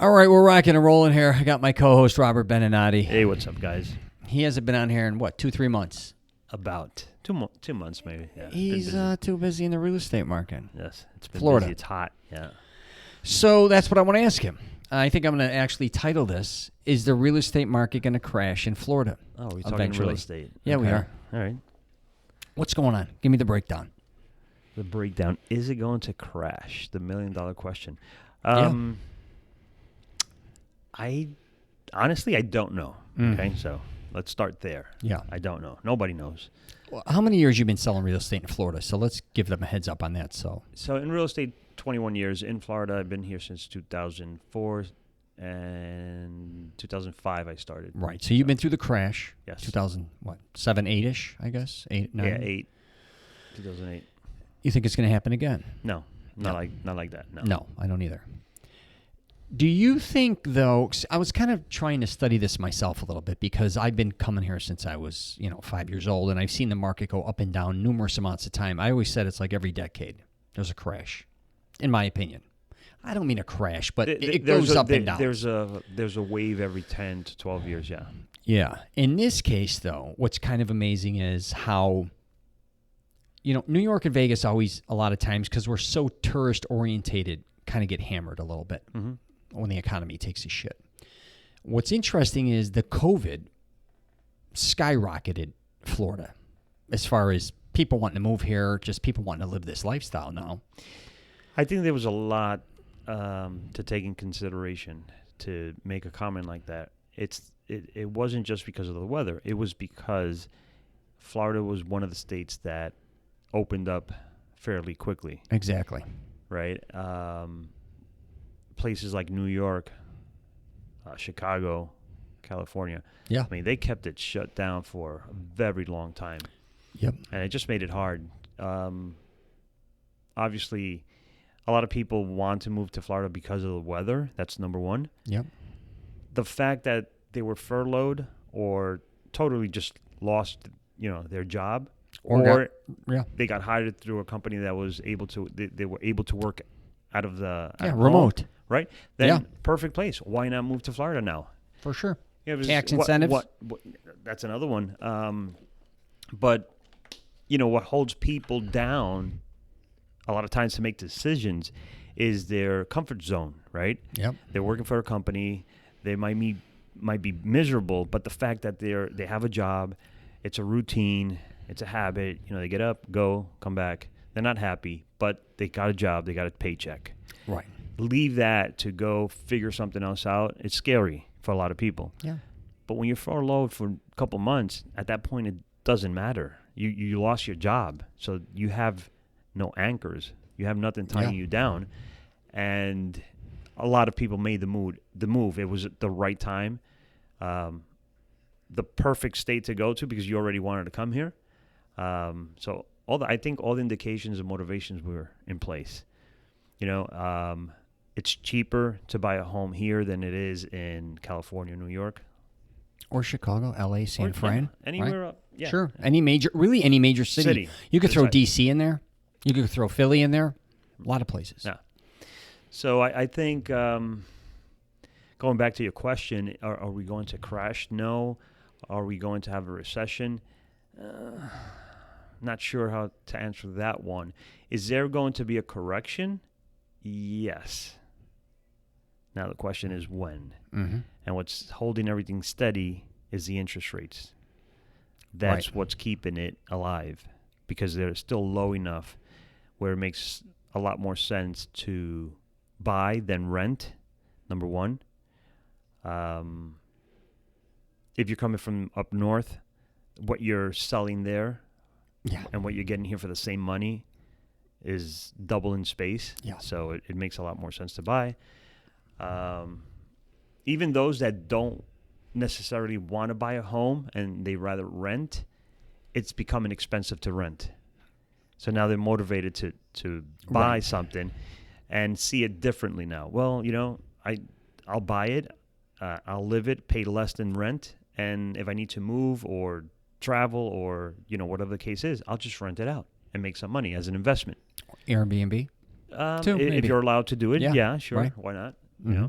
All right, we're rocking and rolling here. I got my co-host Robert Benanati. Hey, what's up, guys? He hasn't been on here in what, 2-3 months? About 2 months, maybe. Yeah, He's too busy in the real estate market. Yes, it's been Florida. busy. It's hot. Yeah. So that's what I want to ask him. I think I'm going to actually title this: Is the real estate market going to crash in Florida? Oh, we're talking eventually? real estate. Yeah, we are. All right. What's going on? Give me the breakdown. The breakdown: is it going to crash? The $1 million question. I honestly, I don't know. Okay, so let's start there. Yeah. I don't know. Nobody knows. Well, how many years you been selling real estate in Florida? So let's give them a heads up on that. So in real estate, 21 years. In Florida, I've been here since 2004, and 2005 I started. right. So you've been through the crash. Yes. 7, 8-ish, I guess. 8, 9. Yeah, 2008. You think it's going to happen again? No, not like that. No. No, I don't either. Do you think, though, 'cause I was kind of trying to study this myself a little bit because I've been coming here since I was, 5 years old, and I've seen the market go up and down numerous amounts of time. I always said it's like every decade there's a crash, in my opinion. I don't mean a crash, but it goes up and down. There's a wave every 10 to 12 years, yeah. Yeah. In this case, though, what's kind of amazing is how, New York and Vegas always, a lot of times, because we're so tourist-orientated, kind of get hammered a little bit when the economy takes a shit. What's interesting is the COVID skyrocketed Florida as far as people wanting to move here, just people wanting to live this lifestyle now. I think there was a lot to take in consideration to make a comment like that. It wasn't just because of the weather. It was because Florida was one of the states that opened up fairly quickly. Exactly. Right? Places like New York, Chicago, California. Yeah. I mean, they kept it shut down for a very long time. Yep. And it just made it hard. Obviously, a lot of people want to move to Florida because of the weather. That's number one. Yep. The fact that they were furloughed or totally just lost, their job, or they got hired through a company that was able to, they were able to work out of the remote. Home, right? Then perfect place. Why not move to Florida now? For sure. Tax incentives. What, that's another one. But what holds people down a lot of times to make decisions is their comfort zone, right? Yep. They're working for a company. They might be miserable, but the fact that they have a job, it's a routine, it's a habit. They get up, go, come back. They're not happy, but they got a job, they got a paycheck. Right. Leave that to go figure something else out. It's scary for a lot of people. Yeah. But when you're furloughed for a couple months, at that point it doesn't matter. You lost your job, so you have no anchors. You have nothing tying you down. And a lot of people made the move. It was the right time, the perfect state to go to because you already wanted to come here. So I think all the indications and motivations were in place. It's cheaper to buy a home here than it is in California, New York, or Chicago, LA, San Fran, anywhere up. Yeah. Sure, any major city. You could throw DC in there. You could throw Philly in there. A lot of places. Yeah. So I think going back to your question, are we going to crash? No. Are we going to have a recession? Not sure how to answer that one. Is there going to be a correction? Yes. Now the question is when. Mm-hmm. And what's holding everything steady is the interest rates. That's what's keeping it alive because they're still low enough where it makes a lot more sense to buy than rent, number one. If you're coming from up north, what you're selling there and what you're getting here for the same money is double in space. Yeah. So it makes a lot more sense to buy. Even those that don't necessarily want to buy a home and they rather rent, it's becoming expensive to rent. So now they're motivated to buy something and see it differently now. Well, I'll buy it, I'll live it, pay less than rent, and if I need to move or travel or whatever the case is, I'll just rent it out and make some money as an investment. Airbnb, if you're allowed to do it, yeah, sure, right. Why not? Mm-hmm.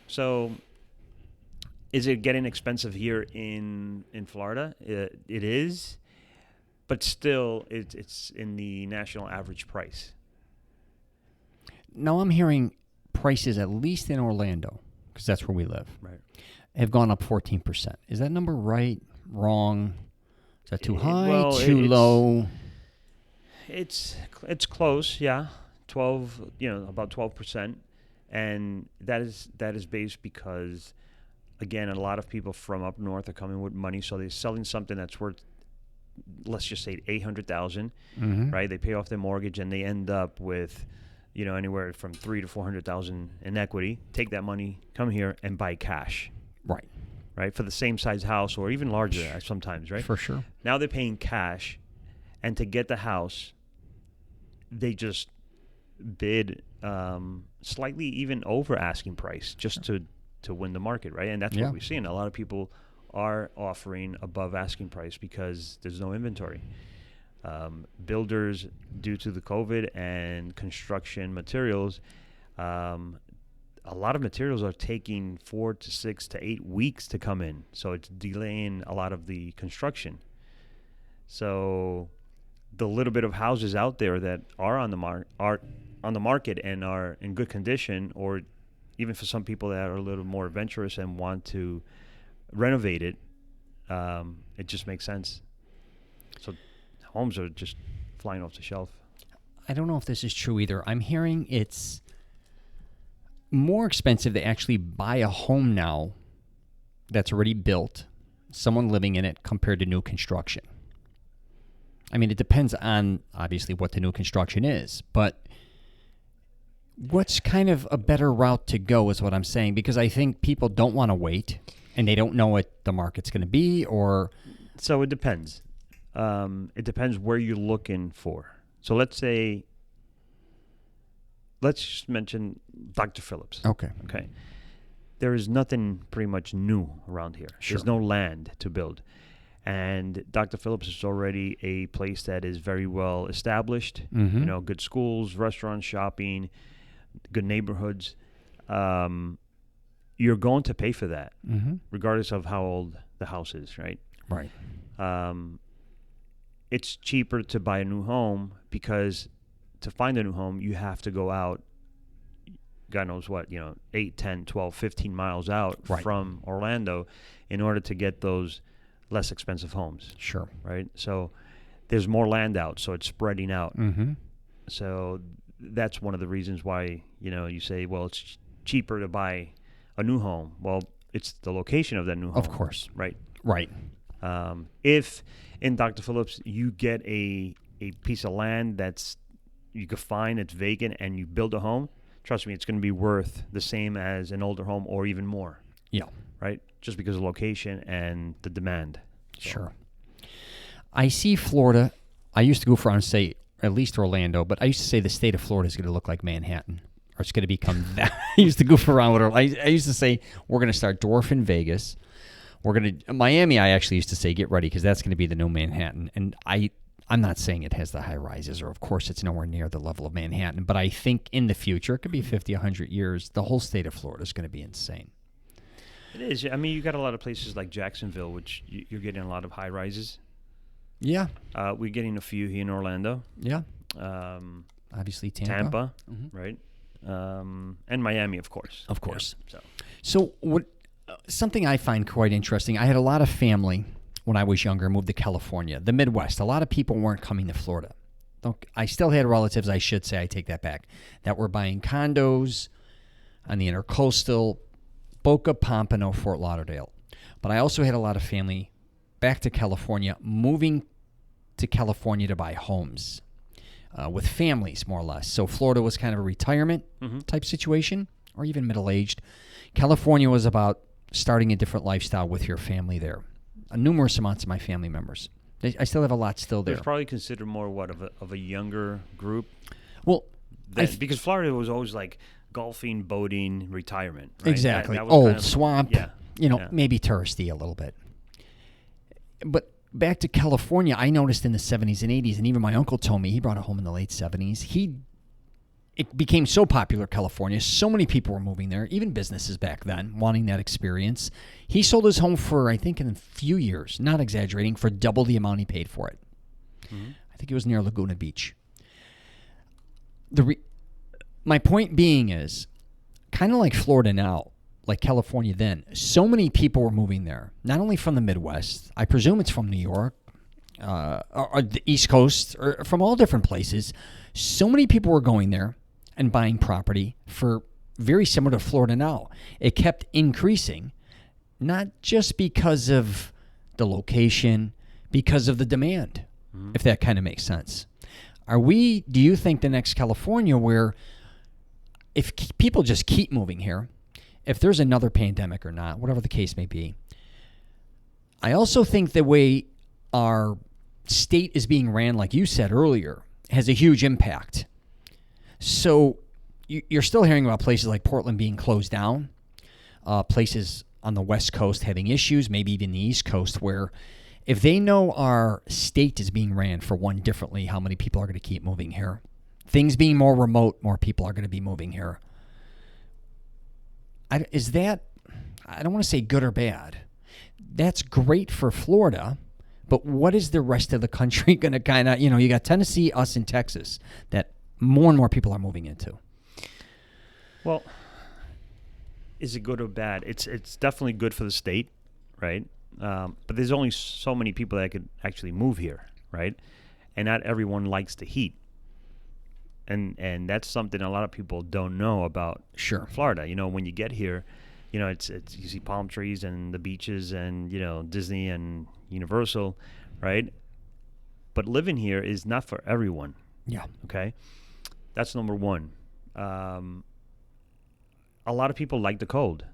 So, is it getting expensive here in Florida? It is, but still, it's in the national average price. Now I'm hearing prices, at least in Orlando, because that's where we live, Right. have gone up 14%. Is that number right? Wrong? Is that too high? Well, too low? It's close, yeah. 12, about 12%, and that is based because, again, a lot of people from up north are coming with money, so they're selling something that's worth, let's just say, $800,000, right? They pay off their mortgage and they end up with, anywhere from $300,000 to $400,000 in equity. Take that money, come here, and buy cash. Right, for the same size house or even larger sometimes, right? For sure. Now they're paying cash, and to get the house, they just bid slightly even over asking price just to win the market, right? And that's what we're seeing. A lot of people are offering above asking price because there's no inventory. Builders, due to the COVID and construction materials, a lot of materials are taking 4 to 6 to 8 weeks to come in, so it's delaying a lot of the construction. So the little bit of houses out there that are on the market and are in good condition, or even for some people that are a little more adventurous and want to renovate it, it just makes sense. So homes are just flying off the shelf. I don't know if this is true either. I'm hearing it's more expensive to actually buy a home now that's already built, someone living in it, compared to new construction. I mean, it depends on, obviously, what the new construction is, but what's kind of a better route to go is what I'm saying, because I think people don't want to wait, and they don't know what the market's going to be, or... So it depends. It depends where you're looking for. So let's just mention Dr. Phillips. Okay. There is nothing pretty much new around here. Sure. There's no land to build. And Dr. Phillips is already a place that is very well established. Good schools, restaurants, shopping, good neighborhoods. You're going to pay for that, regardless of how old the house is, right? Right. It's cheaper to buy a new home because to find a new home, you have to go out, God knows what, 8, 10, 12, 15 miles out from Orlando in order to get those less expensive homes. Sure. Right? So there's more land out, so it's spreading out. So that's one of the reasons why, you say, well, it's cheaper to buy a new home. Well, it's the location of that new home. Of course. Right. If in Dr. Phillips you get a piece of land that's you could find, it's vacant, and you build a home, trust me, it's going to be worth the same as an older home or even more. Yeah. Right? Just because of location and the demand. So. Sure. I see Florida. I used to go for, say, at least Orlando, but I used to say the state of Florida is going to look like Manhattan, or it's going to become that. I used to goof around with it. I used to say, we're going to start dwarfing Vegas. Miami, I actually used to say, get ready, because that's going to be the new Manhattan. And I'm not saying it has the high rises, or of course it's nowhere near the level of Manhattan, but I think in the future, it could be 50, 100 years, the whole state of Florida is going to be insane. It is. I mean, you got a lot of places like Jacksonville, which you're getting a lot of high rises. Yeah. We're getting a few here in Orlando. Yeah. Obviously Tampa. Right? And Miami, of course. Of course. Yeah, so what? Something I find quite interesting, I had a lot of family when I was younger, moved to California, the Midwest. A lot of people weren't coming to Florida. I still had relatives, I should say, I take that back, that were buying condos on the Intercoastal, Boca, Pompano, Fort Lauderdale. But I also had a lot of family back to California, moving to California to buy homes with families, more or less. So Florida was kind of a retirement type situation, or even middle-aged. California was about starting a different lifestyle with your family there. Numerous amounts of my family members. I still have a lot still there. It's probably considered more of a younger group. Well, because Florida was always like golfing, boating, retirement. Right? Exactly. That was Old kind of, swamp. Yeah. Maybe touristy a little bit. But back to California, I noticed in the 70s and 80s, and even my uncle told me, he brought a home in the late 70s. it became so popular, California. So many people were moving there, even businesses back then, wanting that experience. He sold his home for, I think, in a few years, not exaggerating, for double the amount he paid for it. Mm-hmm. I think it was near Laguna Beach. My point being is, kind of like Florida now, like California then, so many people were moving there, not only from the Midwest, I presume it's from New York, or the East Coast, or from all different places. So many people were going there and buying property for very similar to Florida now. It kept increasing, not just because of the location, because of the demand, if that kind of makes sense. Do you think the next California where if people just keep moving here, if there's another pandemic or not, whatever the case may be, I also think the way our state is being ran, like you said earlier, has a huge impact. So you're still hearing about places like Portland being closed down, places on the West Coast having issues, maybe even the East Coast, where if they know our state is being ran, for one, differently, how many people are going to keep moving here? Things being more remote, more people are going to be moving here. I don't want to say good or bad. That's great for Florida, but what is the rest of the country going to kind of, you got Tennessee, us, and Texas that more and more people are moving into. Well, is it good or bad? It's definitely good for the state, right? But there's only so many people that could actually move here, right? And not everyone likes the heat. And that's something a lot of people don't know about Florida. When you get here, it's you see palm trees and the beaches and, Disney and Universal, right? But living here is not for everyone. Yeah. Okay? That's number one. A lot of people like the cold.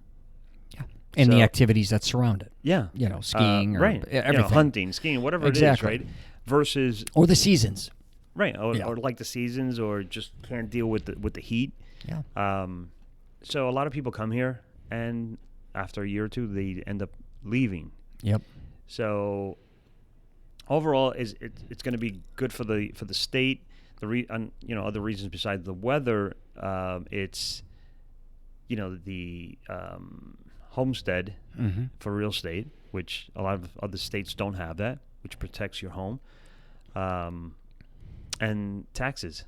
Yeah. And the activities that surround it. Yeah. Skiing or right. everything. Hunting, skiing, whatever it is, right? Versus... Or the seasons. Right. Or like the seasons, or just can't deal with the heat. Yeah. So a lot of people come here, and after a year or two, they end up leaving. Yep. So overall, it's going to be good for the state. Other reasons besides the weather, it's the homestead for real estate, which a lot of other states don't have that, which protects your home, and taxes.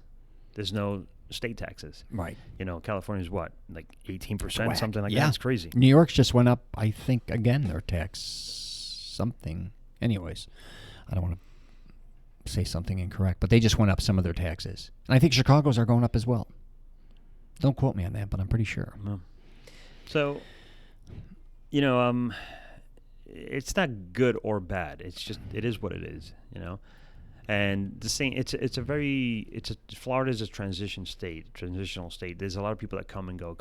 There's no state taxes. Right. California's what, like 18%, something like that. It's crazy. New York's just went up, I think, again, their tax something. Anyways, I don't want to say something incorrect, but they just went up some of their taxes. And I think Chicago's are going up as well. Don't quote me on that, but I'm pretty sure. No. So, it's not good or bad. It's just, it is what it is, And the same, Florida is a transitional state. There's a lot of people that come and go.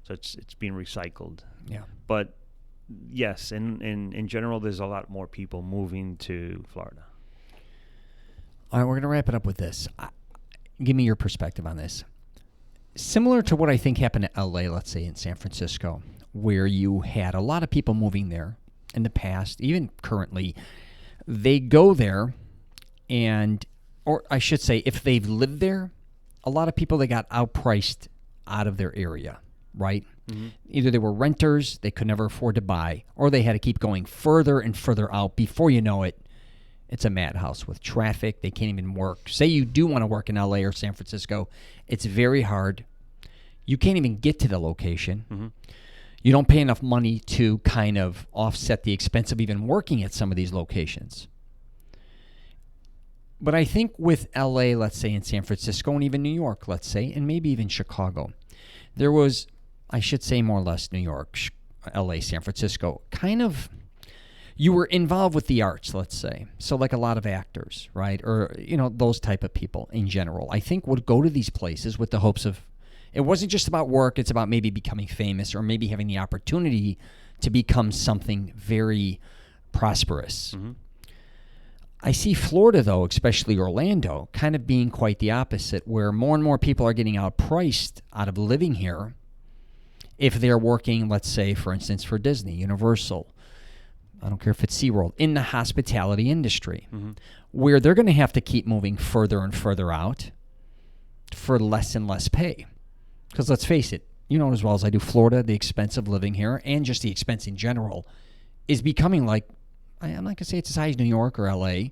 So it's being recycled. Yeah. But yes, in general, there's a lot more people moving to Florida. All right, we're going to wrap it up with this. Give me your perspective on this. Similar to what I think happened to LA, let's say in San Francisco, where you had a lot of people moving there in the past, even currently. They go there, or I should say, if they've lived there, a lot of people, they got outpriced out of their area, right? Mm-hmm. Either they were renters, they could never afford to buy, or they had to keep going further and further out. Before you know it, it's a madhouse with traffic. They can't even work. Say you do want to work in LA or San Francisco, it's very hard. You can't even get to the location. Mm-hmm. You don't pay enough money to kind of offset the expense of even working at some of these locations. But I think with LA, let's say, in San Francisco, and even New York, let's say, and maybe even Chicago, there was, I should say more or less New York, LA, San Francisco, kind of, you were involved with the arts, let's say. So like a lot of actors, right? Or, those type of people in general, I think would go to these places with the hopes of, it wasn't just about work, it's about maybe becoming famous or maybe having the opportunity to become something very prosperous. Mm-hmm. I see Florida, though, especially Orlando, kind of being quite the opposite, where more and more people are getting outpriced out of living here if they're working, let's say, for instance, for Disney, Universal, I don't care if it's SeaWorld, in the hospitality industry, mm-hmm. where they're going to have to keep moving further and further out for less and less pay. Because let's face it, you know as well as I do, Florida, the expense of living here and just the expense in general is becoming like, I'm not going to say it's as high as New York or LA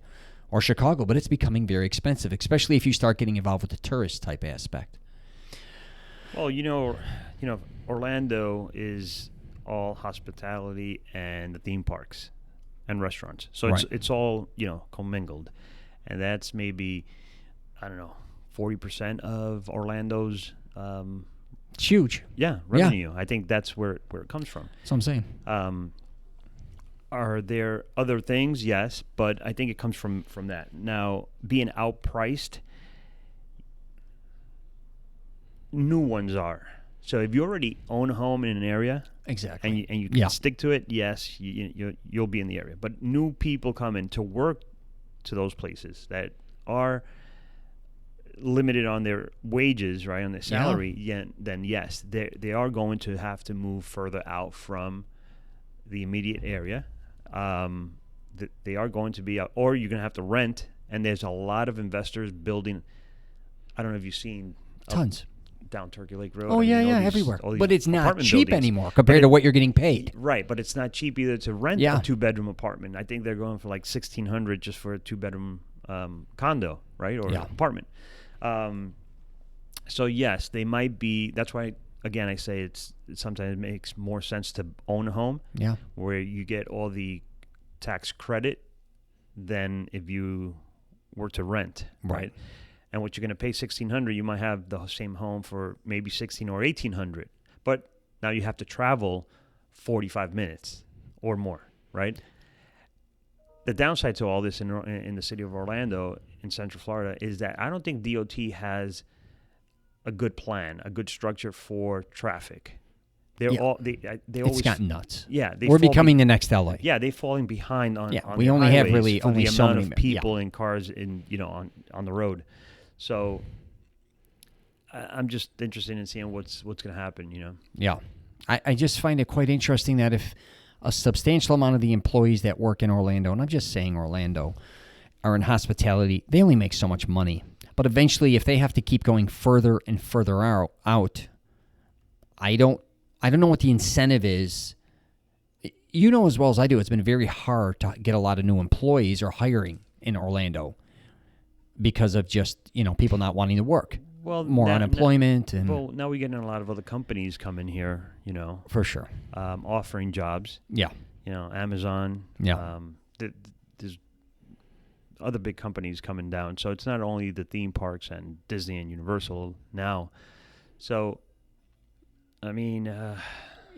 or Chicago, but it's becoming very expensive, especially if you start getting involved with the tourist type aspect. Well, Orlando is all hospitality and the theme parks and restaurants. So it's all, commingled. And that's maybe, I don't know, 40% of Orlando's it's huge. revenue. I think that's where it comes from. That's what I'm saying. Are there other things? Yes, but I think it comes from that. Now, being outpriced, new ones are. So if you already own a home in an area, exactly, and you can stick to it, yes, you'll be in the area. But new people come in to work to those places that are limited on their wages, right, on their salary, then yes, they are going to have to move further out from the immediate area. They are going to be out, or you're going to have to rent. And there's a lot of investors building. I don't know if you've seen tons down Turkey Lake Road. Oh, everywhere. But it's not cheap anymore compared to what you're getting paid. Right, but it's not cheap either to rent a 2-bedroom apartment. I think they're going for like $1,600 just for a 2-bedroom condo, right, or apartment. So yes, they might be. That's why, again, I say it sometimes makes more sense to own a home, where you get all the tax credit than if you were to rent, right? And what you're going to pay $1,600, you might have the same home for maybe $1,600 or $1,800, but now you have to travel 45 minutes or more, right? The downside to all this in the city of Orlando, in Central Florida, is that I don't think DOT has a good plan, a good structure for traffic. They always gotten nuts. Yeah, we're becoming the next LA. Yeah, they're falling behind on. We on only have highways really for only the so amount many of people and cars on the road. So I'm just interested in seeing what's going to happen. Yeah, I just find it quite interesting that if a substantial amount of the employees that work in Orlando, and I'm just saying Orlando, are in hospitality, they only make so much money. But eventually, if they have to keep going further and further out, I don't know what the incentive is. You know as well as I do, it's been very hard to get a lot of new employees or hiring in Orlando because of just, people not wanting to work. Well, more unemployment. Well, now we're getting a lot of other companies coming here, For sure. Offering jobs. Yeah. Amazon. Yeah. There's other big companies coming down. So it's not only the theme parks and Disney and Universal now. So, I mean, I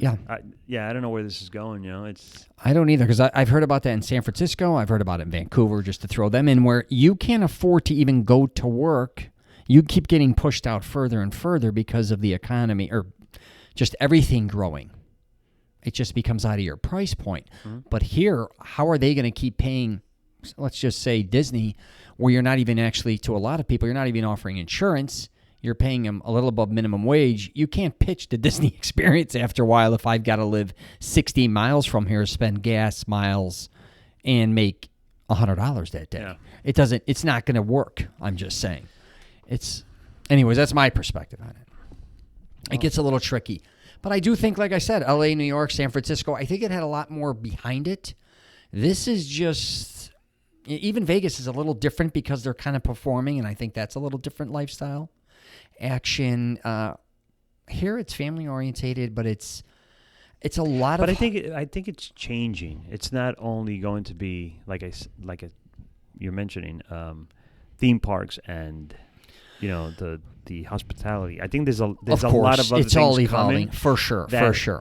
don't know where this is going. I don't either, because I've heard about that in San Francisco. I've heard about it in Vancouver, just to throw them in, where you can't afford to even go to work. You keep getting pushed out further and further because of the economy or just everything growing. It just becomes out of your price point. Mm-hmm. But here, how are they going to keep paying, let's just say Disney, where you're not even actually, to a lot of people, you're not even offering insurance. You're paying them a little above minimum wage. You can't pitch the Disney experience after a while if I've got to live 60 miles from here, spend gas miles, and make $100 that day. Yeah. It's not going to work, I'm just saying. Anyways, that's my perspective on it. It gets a little tricky. But I do think, like I said, LA, New York, San Francisco, I think it had a lot more behind it. This is just, even Vegas is a little different because they're kind of performing, and I think that's a little different lifestyle. Action. Here it's family orientated, but it's a lot of. But I think it's changing. It's not only going to be you're mentioning theme parks and the hospitality. I think there's a lot of other it's things all evolving coming for sure.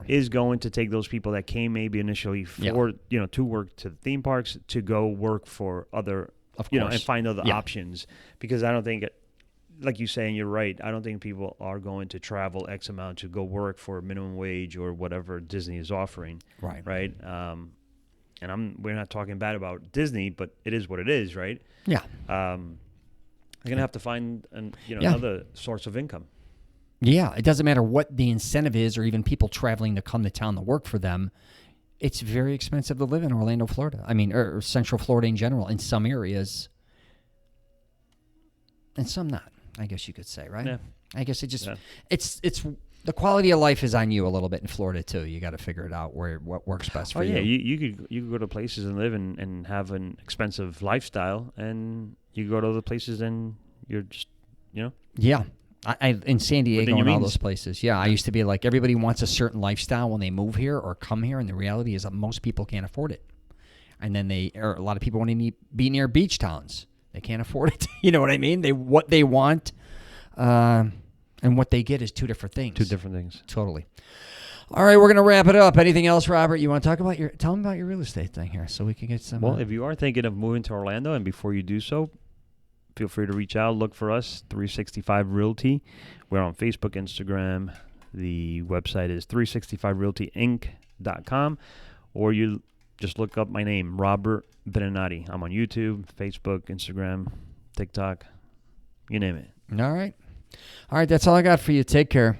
Is going to take those people that came maybe initially for to work to the theme parks to go work for other and find other options, because I don't think like you saying, you're right. I don't think people are going to travel X amount to go work for minimum wage or whatever Disney is offering. Right. Right. And we're not talking bad about Disney, but it is what it is, right? Yeah. They're gonna have to find another source of income. Yeah, it doesn't matter what the incentive is, or even people traveling to come to town to work for them. It's very expensive to live in Orlando, Florida. I mean, or Central Florida in general. In some areas, and some not. I guess you could say, right? Yeah. I guess it's the quality of life is on you a little bit in Florida too. You got to figure it out what works best for you. Oh yeah, you could go to places and live and have an expensive lifestyle, and you go to other places and you're just Yeah. I in San Diego and all means. those places. Yeah, I used to be like, everybody wants a certain lifestyle when they move here or come here, and the reality is that most people can't afford it. And then a lot of people want to be near beach towns. They can't afford it. You know what I mean? What they want and what they get is two different things. Two different things. Totally. All right, we're going to wrap it up. Anything else, Robert? You want to talk about tell them about your real estate thing here so we can get some... Well, if you are thinking of moving to Orlando, and before you do so, feel free to reach out. Look for us, 365 Realty. We're on Facebook, Instagram. The website is 365realtyinc.com. Or you just look up my name, Robert Benanati. I'm on YouTube, Facebook, Instagram, TikTok, you name it. All right. All right, that's all I got for you. Take care.